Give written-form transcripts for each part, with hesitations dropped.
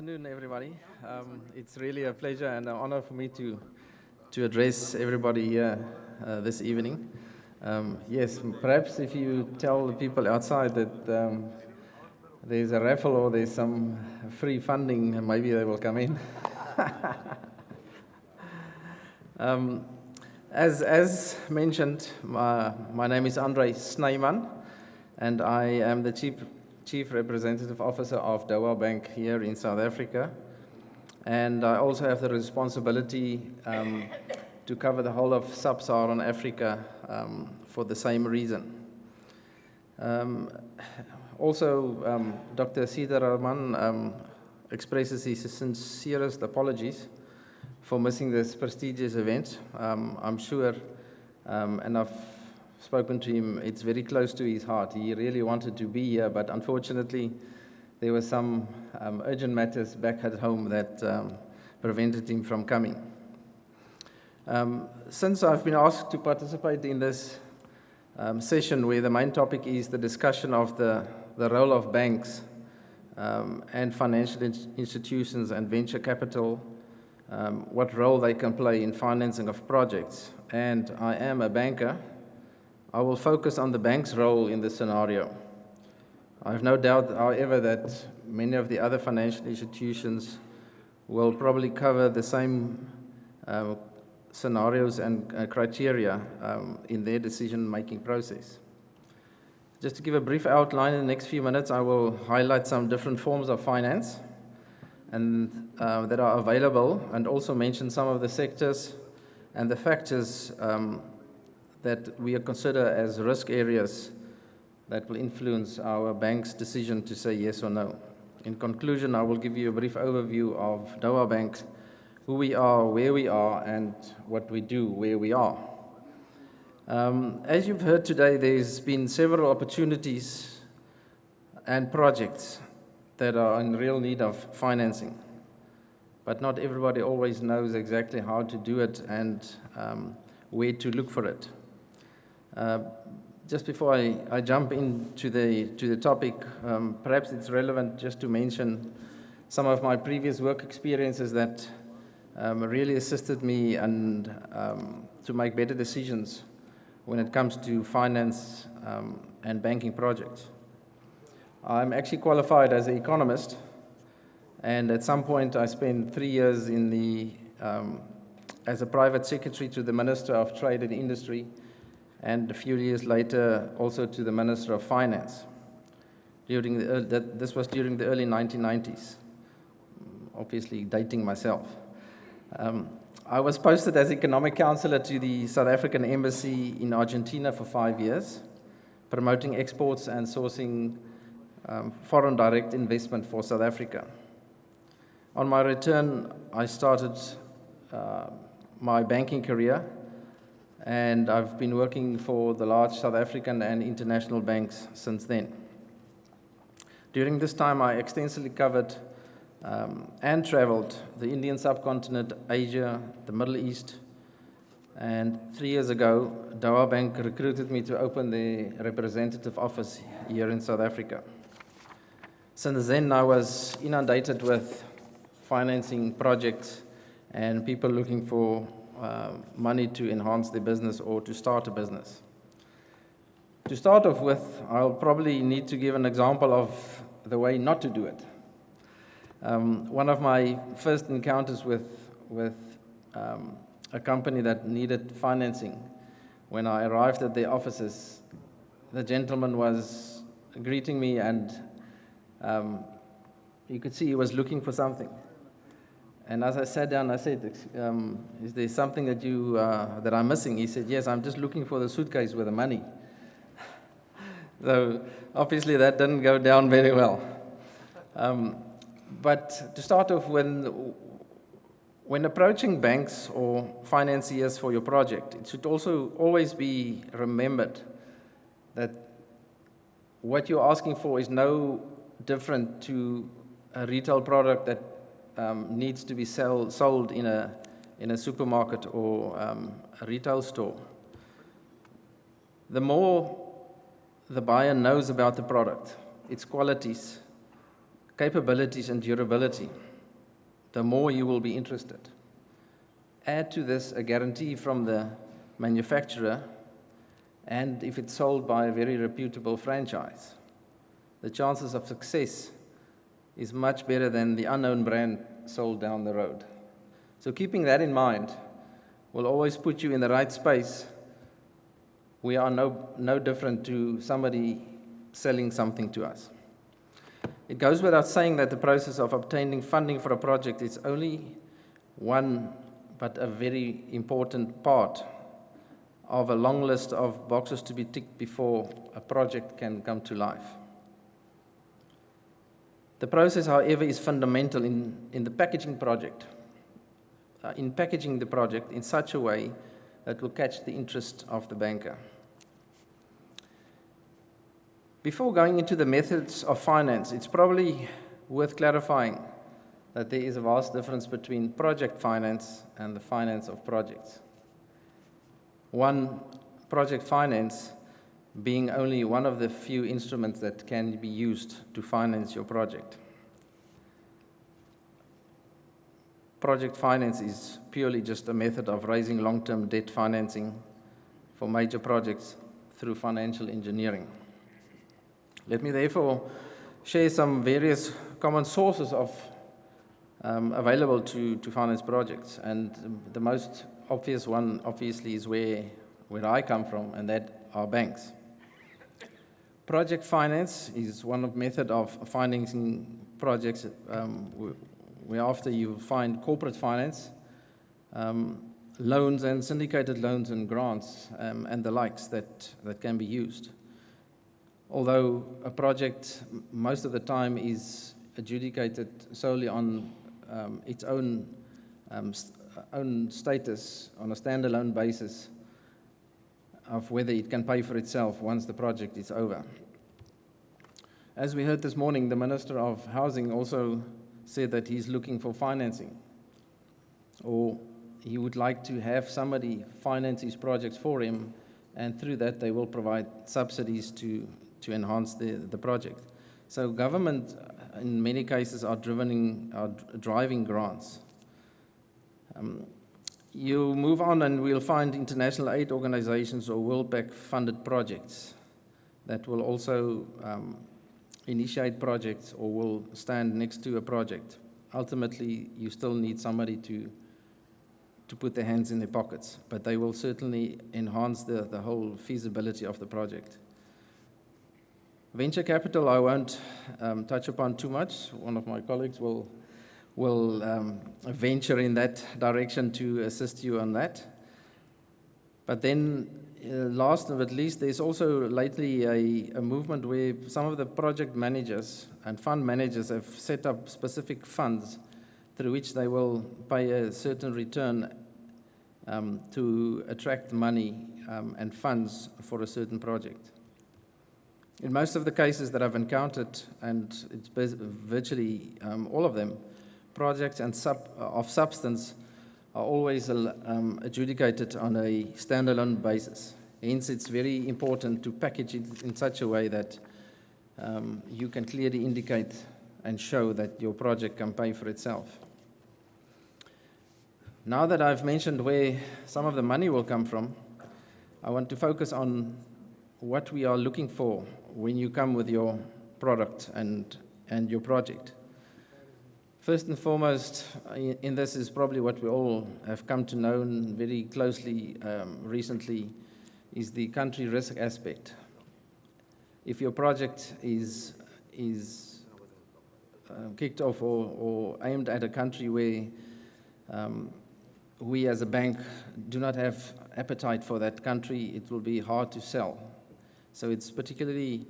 afternoon, everybody. It's really a pleasure and an honor for me to address everybody here this evening. Yes, perhaps if you tell the people outside that there's a raffle or there's some free funding, maybe they will come in. As mentioned, my name is Andre Snyman, and I am the Chief Representative Officer of Doha Bank here in South Africa. And I also have the responsibility to cover the whole of sub-Saharan Africa for the same reason. Dr. Sitaraman expresses his sincerest apologies for missing this prestigious event. I'm sure, and I've spoken to him, it's very close to his heart. He really wanted to be here, but unfortunately, there were some urgent matters back at home that prevented him from coming. Since I've been asked to participate in this session where the main topic is the discussion of the role of banks and financial institutions and venture capital, what role they can play in financing of projects, and I am a banker, I will focus on the bank's role in this scenario. I have no doubt, however, that many of the other financial institutions will probably cover the same scenarios and criteria in their decision-making process. Just to give a brief outline, in the next few minutes, I will highlight some different forms of finance and that are available, and also mention some of the sectors and the factors that we consider as risk areas that will influence our bank's decision to say yes or no. In conclusion, I will give you a brief overview of Doha Bank, who we are, where we are, and what we do where we are. As you've heard today, there's been several opportunities and projects that are in real need of financing, but not everybody always knows exactly how to do it and where to look for it. Just before I jump into the topic, perhaps it's relevant just to mention some of my previous work experiences that really assisted me and to make better decisions when it comes to finance and banking projects. I'm actually qualified as an economist, and at some point I spent 3 years as a private secretary to the Minister of Trade and Industry, and a few years later also to the Minister of Finance. This was during the early 1990s, obviously dating myself. I was posted as economic counselor to the South African Embassy in Argentina for 5 years, promoting exports and sourcing foreign direct investment for South Africa. On my return, I started my banking career, and I've been working for the large South African and international banks since then. During this time, I extensively covered and traveled the Indian subcontinent, Asia, the Middle East, and 3 years ago, Doha Bank recruited me to open the representative office here in South Africa. Since then, I was inundated with financing projects and people looking for money to enhance their business or to start a business. To start off with, I'll probably need to give an example of the way not to do it. One of my first encounters with a company that needed financing, when I arrived at their offices, the gentleman was greeting me, and you could see he was looking for something. And as I sat down, I said, is there something that I'm missing? He said, yes, I'm just looking for the suitcase with the money. So obviously that didn't go down very well. But to start off, when approaching banks or financiers for your project, it should also always be remembered that what you're asking for is no different to a retail product that needs to be sold in a supermarket or a retail store. The more the buyer knows about the product, its qualities, capabilities, and durability, the more you will be interested. Add to this a guarantee from the manufacturer, and if it's sold by a very reputable franchise, the chances of success is much better than the unknown brand sold down the road. So keeping that in mind will always put you in the right space. We are no different to somebody selling something to us. It goes without saying that the process of obtaining funding for a project is only one, but a very important part of a long list of boxes to be ticked before a project can come to life. The process, however, is fundamental in the packaging project, in packaging the project in such a way that will catch the interest of the banker. Before going into the methods of finance, it's probably worth clarifying that there is a vast difference between project finance and the finance of projects. One, project finance being only one of the few instruments that can be used to finance your project. Project finance is purely just a method of raising long-term debt financing for major projects through financial engineering. Let me therefore share some various common sources of available to finance projects, and the most obvious one obviously is where I come from, and that are banks. Project finance is one method of financing projects where after you find corporate finance, loans and syndicated loans and grants and the likes that can be used. Although a project most of the time is adjudicated solely on its own status on a standalone basis of whether it can pay for itself once the project is over. As we heard this morning, the Minister of Housing also said that he's looking for financing, or he would like to have somebody finance his projects for him, and through that they will provide subsidies to enhance the project. So government, in many cases, are driving grants. You move on and we'll find international aid organizations or World Bank-funded projects that will also initiate projects or will stand next to a project. Ultimately, you still need somebody to put their hands in their pockets, but they will certainly enhance the whole feasibility of the project. Venture capital, I won't touch upon too much. One of my colleagues will venture in that direction to assist you on that. But then, last but not least, there's also lately a movement where some of the project managers and fund managers have set up specific funds through which they will pay a certain return to attract money and funds for a certain project. In most of the cases that I've encountered, and it's virtually all of them, projects of substance are always adjudicated on a standalone basis. Hence, it's very important to package it in such a way that you can clearly indicate and show that your project can pay for itself. Now that I've mentioned where some of the money will come from, I want to focus on what we are looking for when you come with your product and your project. First and foremost, in this is probably what we all have come to know very closely recently, is the country risk aspect. If your project is kicked off or aimed at a country where we as a bank do not have appetite for that country, it will be hard to sell. So it's particularly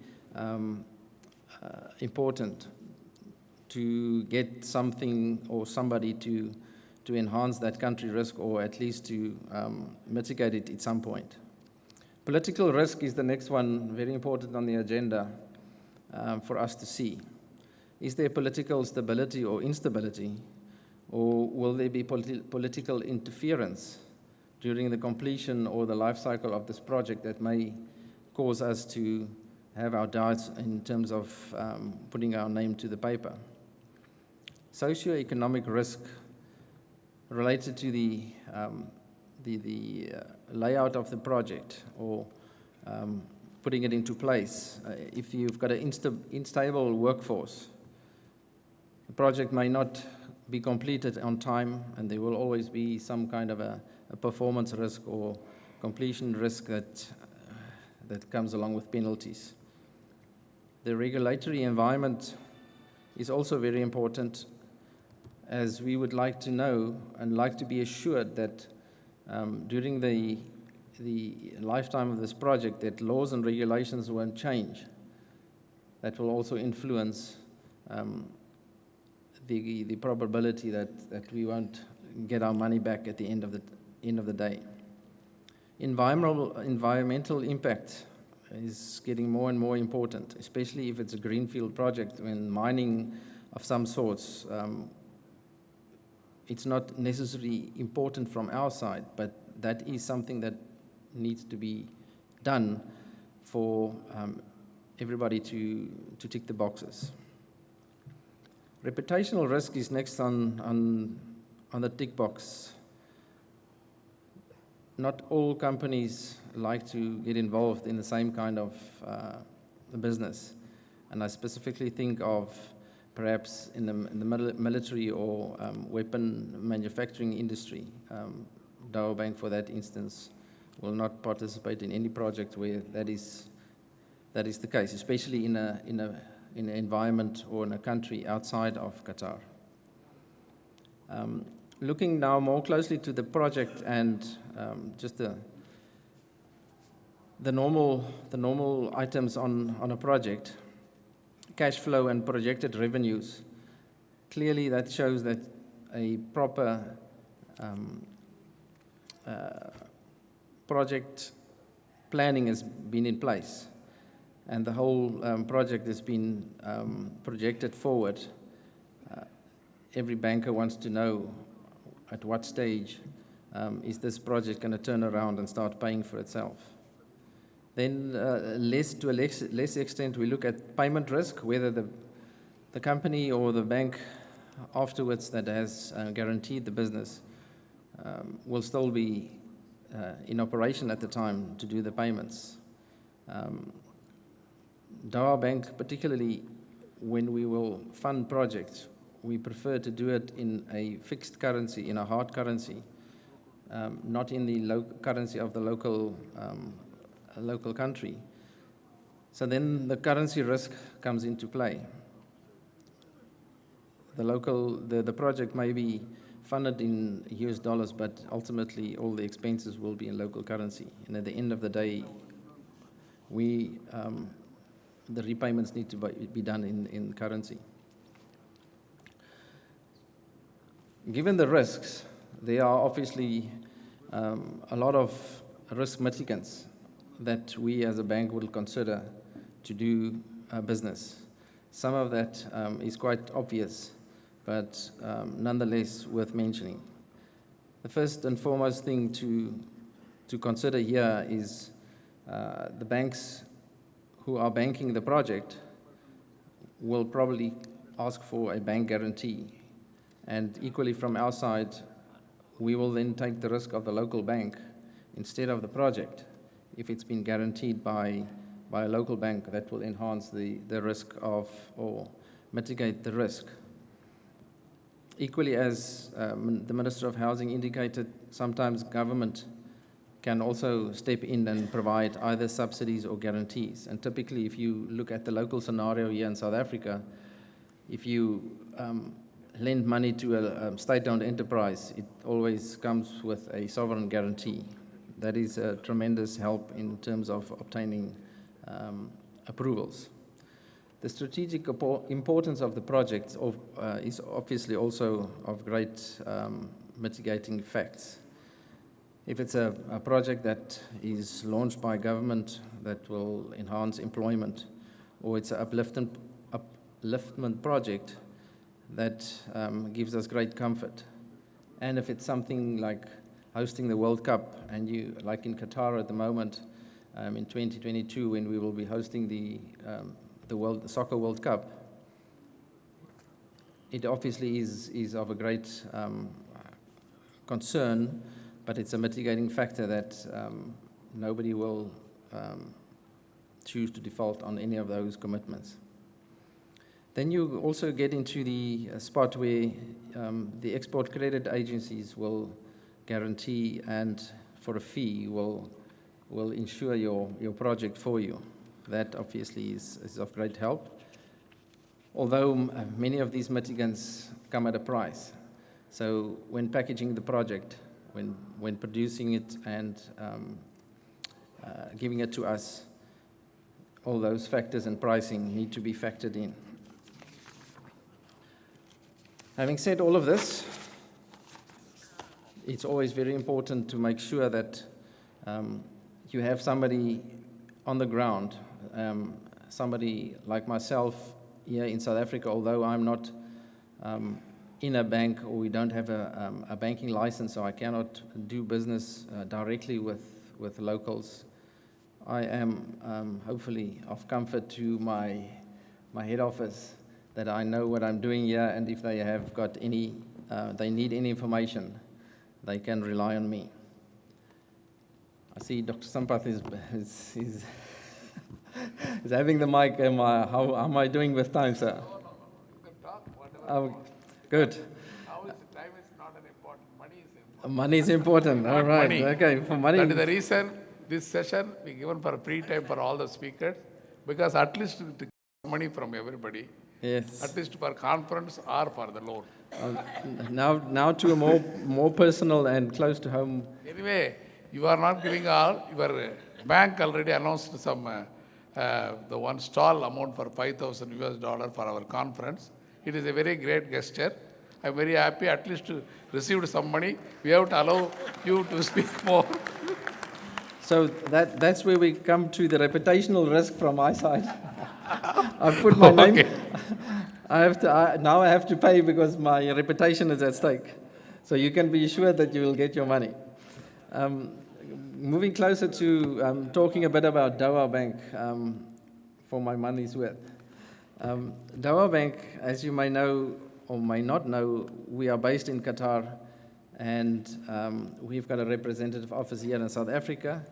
important to get something or somebody to enhance that country risk, or at least to mitigate it at some point. Political risk is the next one, very important on the agenda for us to see. Is there political stability or instability, or will there be political interference during the completion or the life cycle of this project that may cause us to have our doubts in terms of putting our name to the paper? Socioeconomic risk related to the layout of the project or putting it into place. If you've got an unstable workforce, the project may not be completed on time, and there will always be some kind of a performance risk or completion risk that comes along with penalties. The regulatory environment is also very important, as we would like to know and like to be assured that during the lifetime of this project that laws and regulations won't change. That will also influence the probability that we won't get our money back at the end of the day. Environmental impact is getting more and more important, especially if it's a greenfield project. When mining of some sorts, it's not necessarily important from our side, but that is something that needs to be done for everybody to tick the boxes. Reputational risk is next on the tick box. Not all companies like to get involved in the same kind of business, and I specifically think of perhaps in the military or weapon manufacturing industry. Doha Bank, for that instance, will not participate in any project where that is the case, especially in an environment or in a country outside of Qatar. Looking now more closely to the project and just the normal items on a project, cash flow and projected revenues, clearly that shows that a proper project planning has been in place, and the whole project has been projected forward. Every banker wants to know at what stage is this project going to turn around and start paying for itself. Then to a less extent, we look at payment risk, whether the company or the bank afterwards that has guaranteed the business will still be in operation at the time to do the payments. Doha Bank, particularly when we will fund projects, we prefer to do it in a fixed currency, in a hard currency, not in the currency of the local country. So then the currency risk comes into play. The project may be funded in US dollars, but ultimately all the expenses will be in local currency. And at the end of the day, the repayments need to be done in currency. Given the risks, there are obviously a lot of risk mitigants that we as a bank will consider to do business. Some of that is quite obvious, but nonetheless worth mentioning. The first and foremost thing to consider here is the banks who are banking the project will probably ask for a bank guarantee. And equally from our side, we will then take the risk of the local bank instead of the project. If it's been guaranteed by a local bank, that will enhance the risk of or mitigate the risk. Equally, as the Minister of Housing indicated, sometimes government can also step in and provide either subsidies or guarantees. And typically, if you look at the local scenario here in South Africa, if you lend money to a state-owned enterprise, it always comes with a sovereign guarantee. That is a tremendous help in terms of obtaining approvals. The strategic importance of the project is obviously also of great mitigating facts. If it's a project that is launched by government that will enhance employment, or it's an upliftment project that gives us great comfort, and if it's something like hosting the World Cup, and you, like in Qatar at the moment, in 2022, when we will be hosting the Soccer World Cup, it obviously is of a great concern, but it's a mitigating factor that nobody will choose to default on any of those commitments. Then you also get into the spot where the export credit agencies will guarantee and for a fee will insure your project for you. That obviously is of great help. Although many of these mitigants come at a price. So when packaging the project, when producing it and giving it to us, all those factors and pricing need to be factored in. Having said all of this, it's always very important to make sure that you have somebody on the ground, somebody like myself here in South Africa, although I'm not in a bank or we don't have a banking license, so I cannot do business directly with locals. I am hopefully of comfort to my head office that I know what I'm doing here, and if they have got any, they need any information, they can rely on me. I see Dr. Sampath is having the mic. How am I doing with time, sir? No. You can talk whatever. Oh, good. Now time is not an important. Money is important. Money is important. All right. Money. Okay. For money. That is the reason this session we given for free time for all the speakers, because at least to get money from everybody. Yes. At least for conference or for the loan. Now to a more personal and close to home. Anyway, you are not giving all. Your bank already announced some the one stall amount for $5,000 for our conference. It is a very great gesture. I'm very happy at least to receive some money. We have to allow you to speak more. So that's where we come to the reputational risk from my side. I've put my name. Okay. Now I have to pay because my reputation is at stake. So you can be sure that you will get your money. Moving closer to talking a bit about Doha Bank for my money's worth. Doha Bank, as you may know or may not know, we are based in Qatar, and we've got a representative office here in South Africa.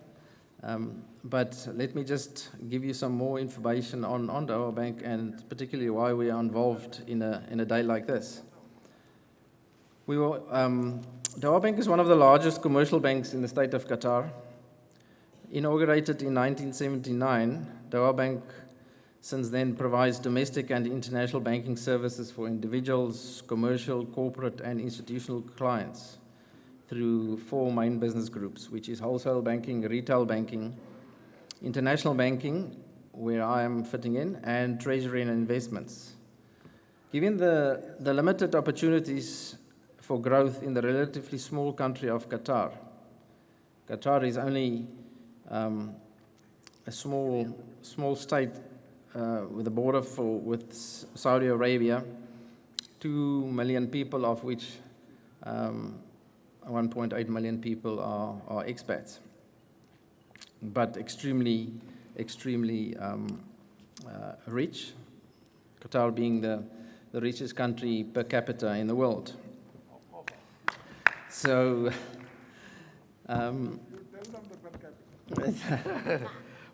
But let me just give you some more information on Doha Bank and particularly why we are involved in a day like this. Doha Bank is one of the largest commercial banks in the state of Qatar. Inaugurated in 1979, Doha Bank since then provides domestic and international banking services for individuals, commercial, corporate, and institutional clients through 4 main business groups, which is wholesale banking, retail banking, international banking, where I am fitting in, and treasury and investments. Given the limited opportunities for growth in the relatively small country of Qatar, Qatar is only a small state with a border with Saudi Arabia, 2 million people, of which 1.8 million people are expats, but extremely rich, Qatar being the richest country per capita in the world. So,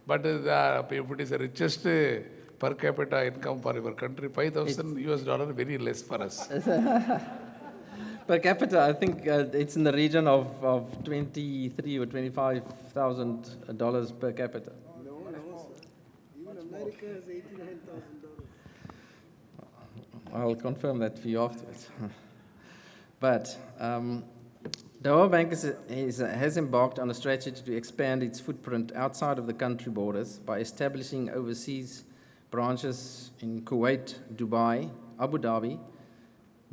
but if it is the richest per capita income for your country, $5,000 very less for us. Per capita, I think it's in the region of $23,000 or $25,000 per capita. No, even America has $89,000. I'll confirm that for you afterwards. But Doha Bank has embarked on a strategy to expand its footprint outside of the country borders by establishing overseas branches in Kuwait, Dubai, Abu Dhabi,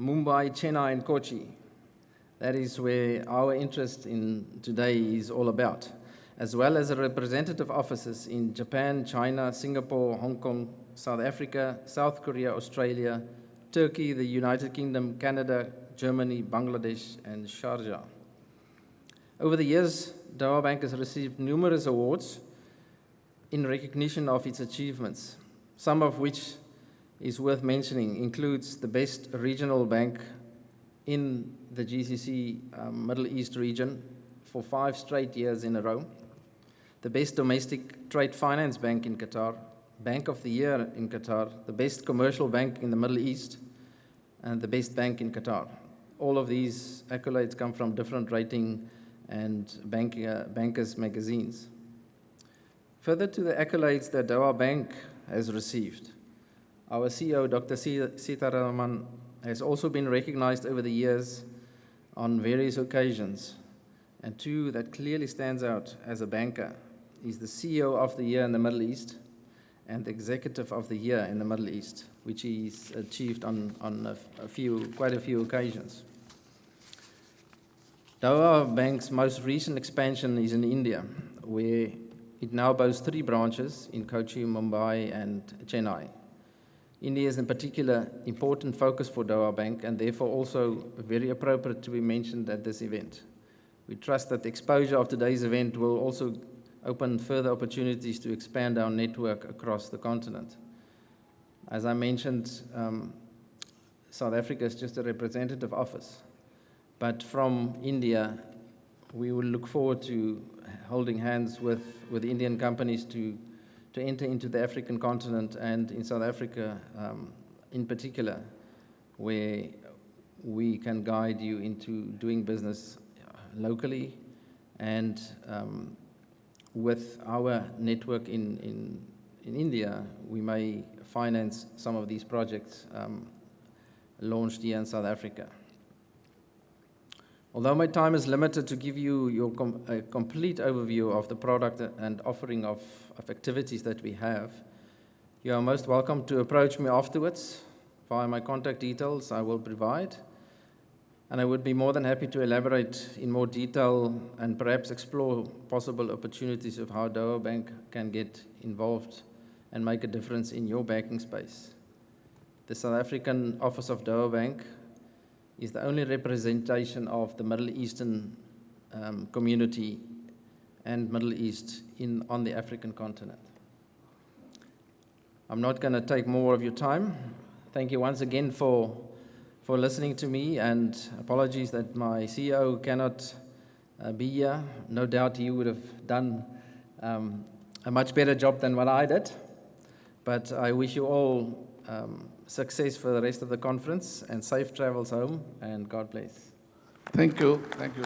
Mumbai, Chennai, and Kochi. That is where our interest in today is all about, as well as representative offices in Japan, China, Singapore, Hong Kong, South Africa, South Korea, Australia, Turkey, the United Kingdom, Canada, Germany, Bangladesh, and Sharjah. Over the years, Doha Bank has received numerous awards in recognition of its achievements, some of which is worth mentioning includes the best regional bank in the GCC Middle East region for 5 straight years in a row, the best domestic trade finance bank in Qatar, Bank of the Year in Qatar, the best commercial bank in the Middle East, and the best bank in Qatar. All of these accolades come from different rating and bankers' magazines. Further to the accolades that Doha Bank has received, our CEO, Dr. Sitaraman, has also been recognized over the years on various occasions, and 2 that clearly stands out as a banker is the CEO of the Year in the Middle East and the Executive of the Year in the Middle East, which he's achieved on quite a few occasions. Doha Bank's most recent expansion is in India, where it now boasts 3 branches in Kochi, Mumbai, and Chennai. India is in particular important focus for Doha Bank and therefore also very appropriate to be mentioned at this event. We trust that the exposure of today's event will also open further opportunities to expand our network across the continent. As I mentioned, South Africa is just a representative office, but from India, we will look forward to holding hands with Indian companies to enter into the African continent and in South Africa in particular, where we can guide you into doing business locally and with our network in India, we may finance some of these projects launched here in South Africa. Although my time is limited to give you a complete overview of the product and offering of activities that we have, you are most welcome to approach me afterwards via my contact details I will provide. And I would be more than happy to elaborate in more detail and perhaps explore possible opportunities of how Doha Bank can get involved and make a difference in your banking space. The South African office of Doha Bank is the only representation of the Middle Eastern community and Middle East on the African continent. I'm not going to take more of your time. Thank you once again for listening to me, and apologies that my CEO cannot be here. No doubt he would have done a much better job than what I did, but I wish you all success for the rest of the conference and safe travels home, and God bless. Thank you. Thank you.